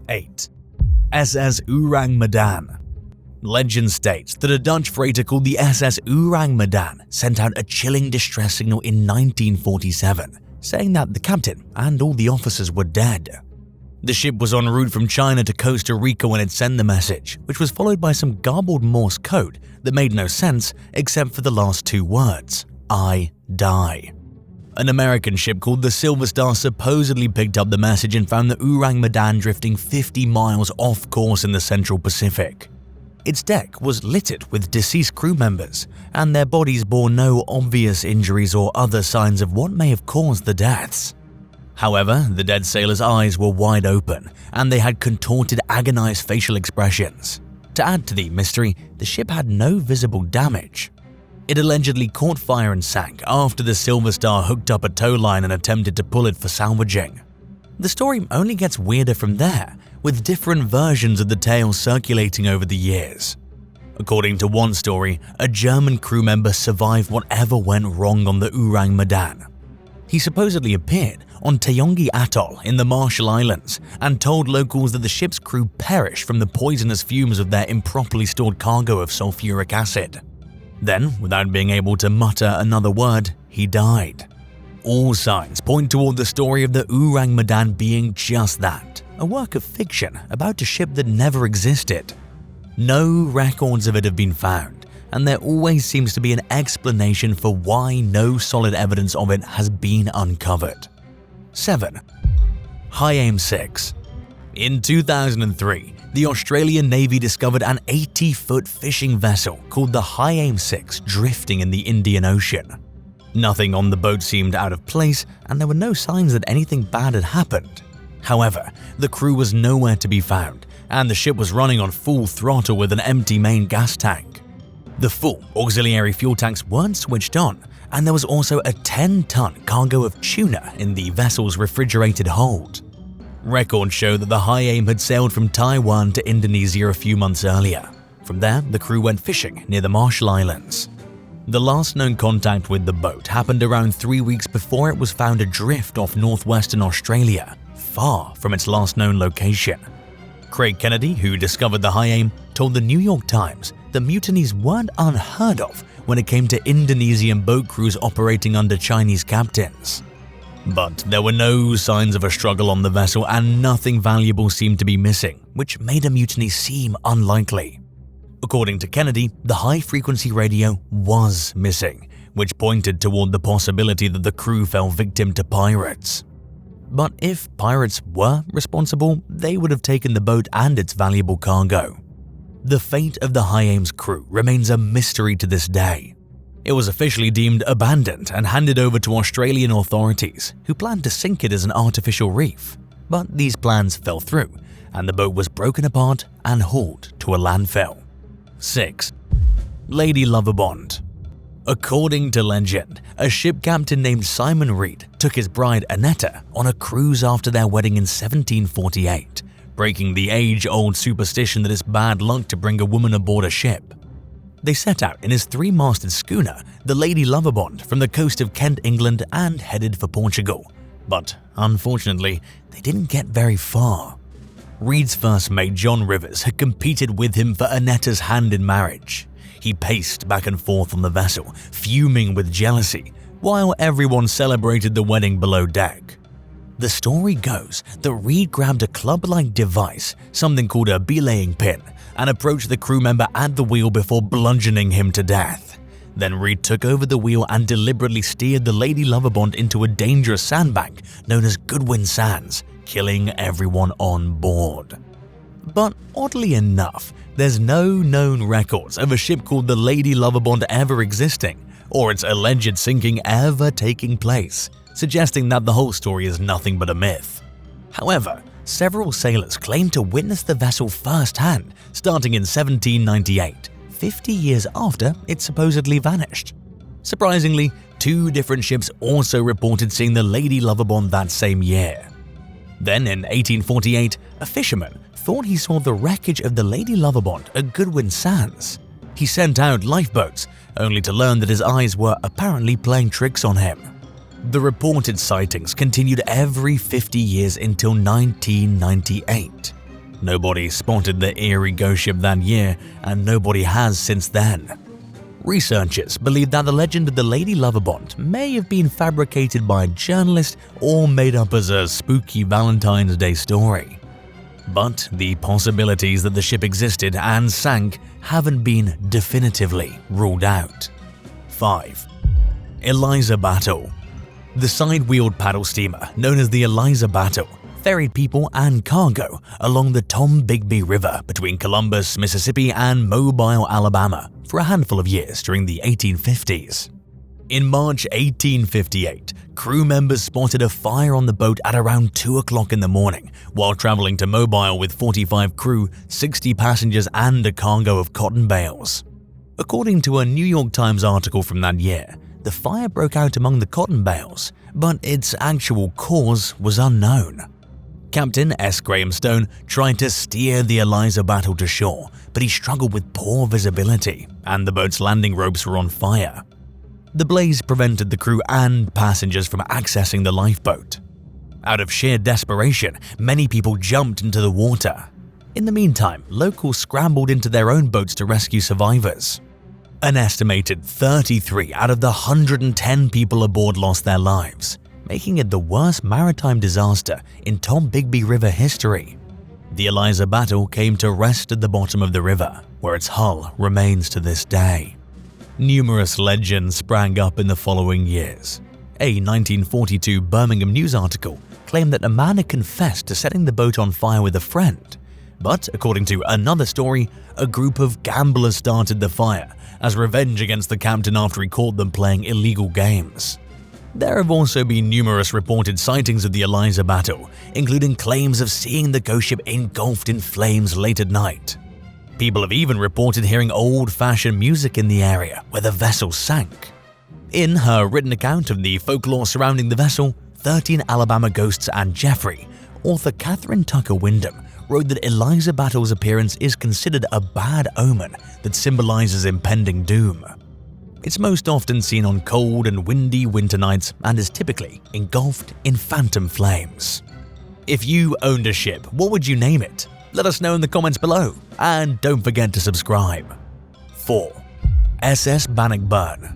8. SS Orang Medan. Legend states that a Dutch freighter called the SS Orang Medan sent out a chilling distress signal in 1947, saying that the captain and all the officers were dead. The ship was en route from China to Costa Rica when it sent the message, which was followed by some garbled Morse code that made no sense except for the last two words, "I die." An American ship called the Silver Star supposedly picked up the message and found the Orang Medan drifting 50 miles off course in the Central Pacific. Its deck was littered with deceased crew members, and their bodies bore no obvious injuries or other signs of what may have caused the deaths. However, the dead sailors' eyes were wide open, and they had contorted, agonized facial expressions. To add to the mystery, the ship had no visible damage. It allegedly caught fire and sank after the Silver Star hooked up a tow line and attempted to pull it for salvaging. The story only gets weirder from there, with different versions of the tale circulating over the years. According to one story, a German crew member survived whatever went wrong on the Orang Medan. He supposedly appeared on Taongi Atoll in the Marshall Islands and told locals that the ship's crew perished from the poisonous fumes of their improperly stored cargo of sulfuric acid. Then, without being able to mutter another word, he died. All signs point toward the story of the Orang Medan being just that, a work of fiction about a ship that never existed. No records of it have been found, and there always seems to be an explanation for why no solid evidence of it has been uncovered. 7. High Aim 6. In 2003, the Australian Navy discovered an 80-foot fishing vessel called the High Aim 6 drifting in the Indian Ocean. Nothing on the boat seemed out of place, and there were no signs that anything bad had happened. However, the crew was nowhere to be found, and the ship was running on full throttle with an empty main gas tank. The full auxiliary fuel tanks weren't switched on, and there was also a 10-ton cargo of tuna in the vessel's refrigerated hold. Records show that the High Aim had sailed from Taiwan to Indonesia a few months earlier. From there, the crew went fishing near the Marshall Islands. The last known contact with the boat happened around 3 weeks before it was found adrift off northwestern Australia, far from its last known location. Craig Kennedy, who discovered the High Aim, told the New York Times that mutinies weren't unheard of when it came to Indonesian boat crews operating under Chinese captains. But there were no signs of a struggle on the vessel, and nothing valuable seemed to be missing, which made a mutiny seem unlikely. According to Kennedy, the high-frequency radio was missing, which pointed toward the possibility that the crew fell victim to pirates. But if pirates were responsible, they would have taken the boat and its valuable cargo. The fate of the High Aim's crew remains a mystery to this day. It was officially deemed abandoned and handed over to Australian authorities, who planned to sink it as an artificial reef. But these plans fell through, and the boat was broken apart and hauled to a landfill. 6. Lady Loverbond. According to legend, a ship captain named Simon Reed took his bride Annetta on a cruise after their wedding in 1748, breaking the age-old superstition that it's bad luck to bring a woman aboard a ship. They set out in his three-masted schooner, the Lady Loverbond, from the coast of Kent, England, and headed for Portugal. But unfortunately, they didn't get very far. Reed's first mate John Rivers had competed with him for Annetta's hand in marriage. He paced back and forth on the vessel, fuming with jealousy, while everyone celebrated the wedding below deck. The story goes that Reed grabbed a club-like device, something called a belaying pin, and approached the crew member at the wheel before bludgeoning him to death. Then Reed took over the wheel and deliberately steered the Lady Loverbond into a dangerous sandbank known as Goodwin Sands, killing everyone on board. But oddly enough, there's no known records of a ship called the Lady Loverbond ever existing, or its alleged sinking ever taking place, suggesting that the whole story is nothing but a myth. However, several sailors claim to witness the vessel firsthand, starting in 1798, 50 years after it supposedly vanished. Surprisingly, 2 different ships also reported seeing the Lady Loverbond that same year. Then in 1848, a fisherman thought he saw the wreckage of the Lady Loverbond at Goodwin Sands. He sent out lifeboats, only to learn that his eyes were apparently playing tricks on him. The reported sightings continued every 50 years until 1998. Nobody spotted the eerie ghost ship that year, and nobody has since then. Researchers believe that the legend of the Lady Loverbond may have been fabricated by a journalist or made up as a spooky Valentine's Day story. But the possibilities that the ship existed and sank haven't been definitively ruled out. 5. Eliza Battle. The side-wheeled paddle steamer, known as the Eliza Battle, ferried people and cargo along the Tombigbee River between Columbus, Mississippi and Mobile, Alabama for a handful of years during the 1850s. In March 1858, crew members spotted a fire on the boat at around 2 o'clock in the morning while traveling to Mobile with 45 crew, 60 passengers and a cargo of cotton bales. According to a New York Times article from that year, the fire broke out among the cotton bales, but its actual cause was unknown. Captain S. Graham Stone tried to steer the Eliza Battle to shore, but he struggled with poor visibility, and the boat's landing ropes were on fire. The blaze prevented the crew and passengers from accessing the lifeboat. Out of sheer desperation, many people jumped into the water. In the meantime, locals scrambled into their own boats to rescue survivors. An estimated 33 out of the 110 people aboard lost their lives, making it the worst maritime disaster in Tombigbee River history. The Eliza Battle came to rest at the bottom of the river, where its hull remains to this day. Numerous legends sprang up in the following years. A 1942 Birmingham News article claimed that a man had confessed to setting the boat on fire with a friend, but according to another story, a group of gamblers started the fire as revenge against the captain after he caught them playing illegal games. There have also been numerous reported sightings of the Eliza Battle, including claims of seeing the ghost ship engulfed in flames late at night. People have even reported hearing old-fashioned music in the area where the vessel sank. In her written account of the folklore surrounding the vessel, 13 Alabama Ghosts and Jeffrey, author Catherine Tucker Wyndham wrote that Eliza Battle's appearance is considered a bad omen that symbolizes impending doom. It's most often seen on cold and windy winter nights and is typically engulfed in phantom flames. If you owned a ship, what would you name it? Let us know in the comments below, and don't forget to subscribe. 4. SS Bannockburn.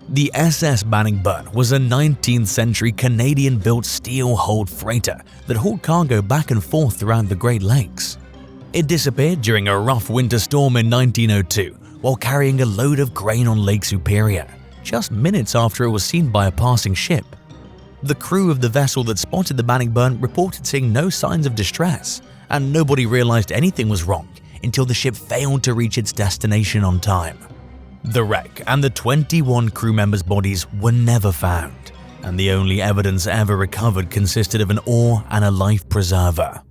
The SS Bannockburn was a 19th century Canadian-built steel-hulled freighter that hauled cargo back and forth throughout the Great Lakes. It disappeared during a rough winter storm in 1902 while carrying a load of grain on Lake Superior, just minutes after it was seen by a passing ship. The crew of the vessel that spotted the Bannockburn reported seeing no signs of distress, and nobody realized anything was wrong until the ship failed to reach its destination on time. The wreck and the 21 crew members' bodies were never found, and the only evidence ever recovered consisted of an oar and a life preserver.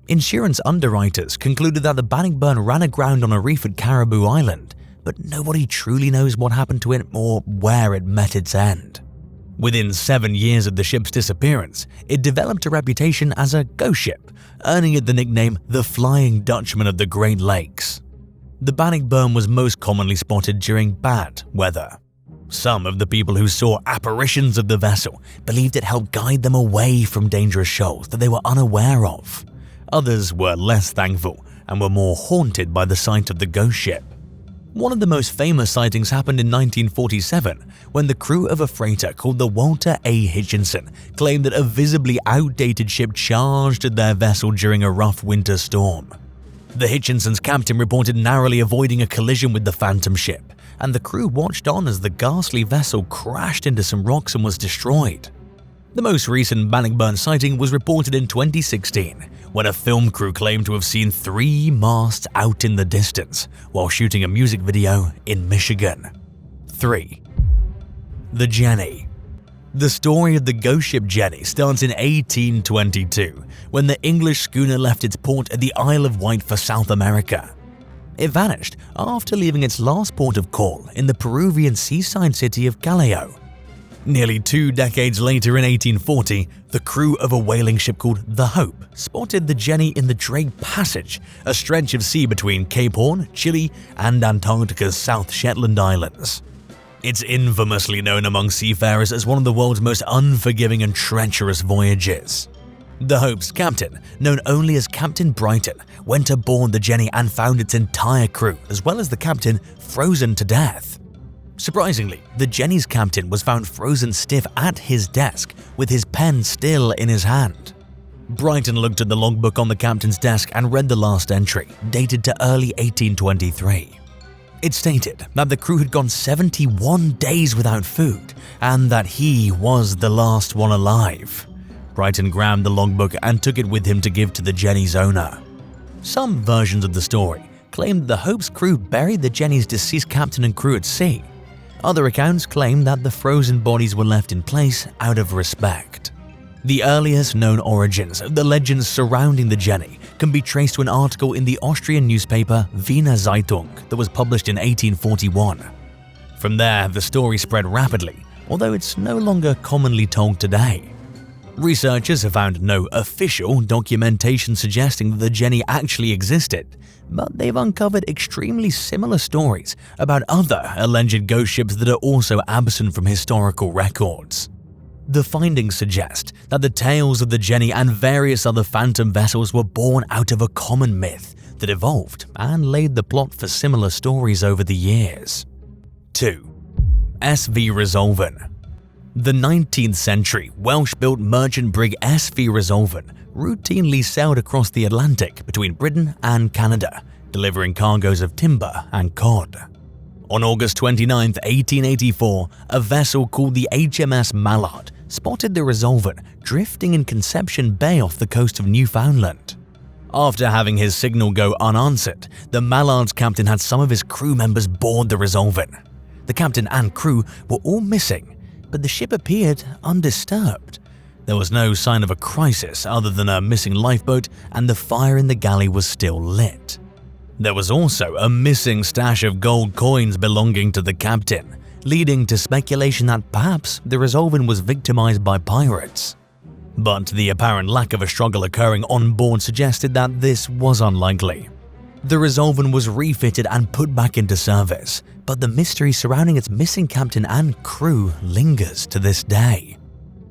Insurance underwriters concluded that the Bannockburn ran aground on a reef at Caribou Island, but nobody truly knows what happened to it or where it met its end. Within 7 years of the ship's disappearance, it developed a reputation as a ghost ship, earning it the nickname the Flying Dutchman of the Great Lakes. The Bannockburn was most commonly spotted during bad weather. Some of the people who saw apparitions of the vessel believed it helped guide them away from dangerous shoals that they were unaware of. Others were less thankful and were more haunted by the sight of the ghost ship. One of the most famous sightings happened in 1947 when the crew of a freighter called the Walter A. Hitchinson claimed that a visibly outdated ship charged at their vessel during a rough winter storm. The Hitchinson's captain reported narrowly avoiding a collision with the phantom ship, and the crew watched on as the ghastly vessel crashed into some rocks and was destroyed. The most recent Bannockburn sighting was reported in 2016, when a film crew claimed to have seen 3 masts out in the distance while shooting a music video in Michigan. 3. The Jenny. The story of the ghost ship Jenny starts in 1822, when the English schooner left its port at the Isle of Wight for South America. It vanished after leaving its last port of call in the Peruvian seaside city of Callao. Nearly 2 decades later in 1840, the crew of a whaling ship called the Hope spotted the Jenny in the Drake Passage, a stretch of sea between Cape Horn, Chile, and Antarctica's South Shetland Islands. It's infamously known among seafarers as one of the world's most unforgiving and treacherous voyages. The Hope's captain, known only as Captain Brighton, went aboard the Jenny and found its entire crew, as well as the captain, frozen to death. Surprisingly, the Jenny's captain was found frozen stiff at his desk, with his pen still in his hand. Brighton looked at the logbook on the captain's desk and read the last entry, dated to early 1823. It stated that the crew had gone 71 days without food, and that he was the last one alive. Brighton grabbed the logbook and took it with him to give to the Jenny's owner. Some versions of the story claim that the Hope's crew buried the Jenny's deceased captain and crew at sea. Other accounts claim that the frozen bodies were left in place out of respect. The earliest known origins of the legends surrounding the Jenny can be traced to an article in the Austrian newspaper Wiener Zeitung that was published in 1841. From there, the story spread rapidly, although it's no longer commonly told today. Researchers have found no official documentation suggesting that the Jenny actually existed, but they've uncovered extremely similar stories about other alleged ghost ships that are also absent from historical records. The findings suggest that the tales of the Jenny and various other phantom vessels were born out of a common myth that evolved and laid the plot for similar stories over the years. 2. SV Resolven. The 19th century Welsh-built merchant brig SV Resolven routinely sailed across the Atlantic between Britain and Canada, delivering cargoes of timber and cod. On August 29, 1884, a vessel called the HMS Mallard spotted the Resolven drifting in Conception Bay off the coast of Newfoundland. After having his signal go unanswered, the Mallard's captain had some of his crew members board the Resolven. The captain and crew were all missing, but the ship appeared undisturbed. There was no sign of a crisis other than a missing lifeboat, and the fire in the galley was still lit. There was also a missing stash of gold coins belonging to the captain, leading to speculation that perhaps the Resolven was victimized by pirates. But the apparent lack of a struggle occurring on board suggested that this was unlikely. The Resolven was refitted and put back into service, but the mystery surrounding its missing captain and crew lingers to this day.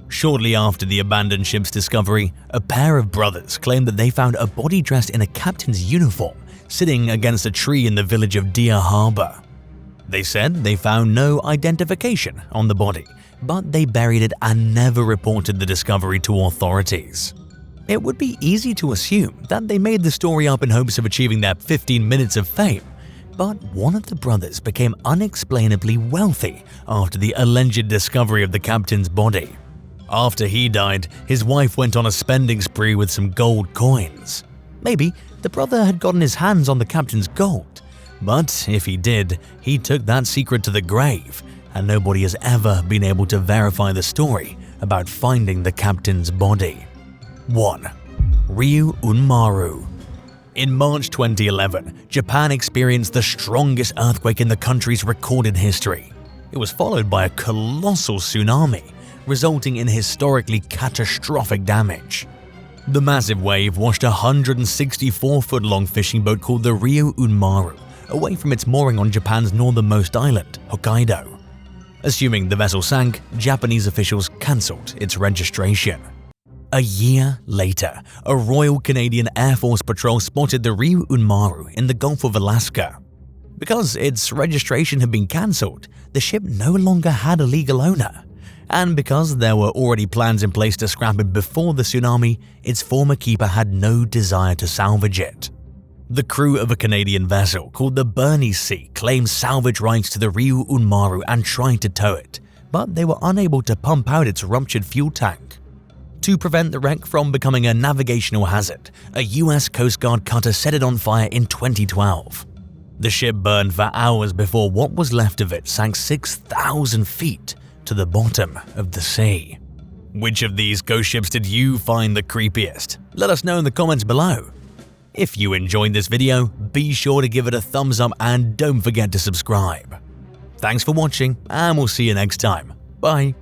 Shortly after the abandoned ship's discovery, a pair of brothers claimed that they found a body dressed in a captain's uniform sitting against a tree in the village of Deer Harbor. They said they found no identification on the body, but they buried it and never reported the discovery to authorities. It would be easy to assume that they made the story up in hopes of achieving their 15 minutes of fame, but one of the brothers became unexplainably wealthy after the alleged discovery of the captain's body. After he died, his wife went on a spending spree with some gold coins. Maybe the brother had gotten his hands on the captain's gold, but if he did, he took that secret to the grave, and nobody has ever been able to verify the story about finding the captain's body. 1. Ryu Unmaru. In March 2011, Japan experienced the strongest earthquake in the country's recorded history. It was followed by a colossal tsunami, resulting in historically catastrophic damage. The massive wave washed a 164-foot-long fishing boat called the Ryu Unmaru away from its mooring on Japan's northernmost island, Hokkaido. Assuming the vessel sank, Japanese officials cancelled its registration. A year later, a Royal Canadian Air Force patrol spotted the Ryu Unmaru in the Gulf of Alaska. Because its registration had been cancelled, the ship no longer had a legal owner. And because there were already plans in place to scrap it before the tsunami, its former keeper had no desire to salvage it. The crew of a Canadian vessel called the Bernice claimed salvage rights to the Ryu Unmaru and tried to tow it, but they were unable to pump out its ruptured fuel tank. To prevent the wreck from becoming a navigational hazard, a US Coast Guard cutter set it on fire in 2012. The ship burned for hours before what was left of it sank 6,000 feet to the bottom of the sea. Which of these ghost ships did you find the creepiest? Let us know in the comments below. If you enjoyed this video, be sure to give it a thumbs up and don't forget to subscribe. Thanks for watching, and we'll see you next time. Bye.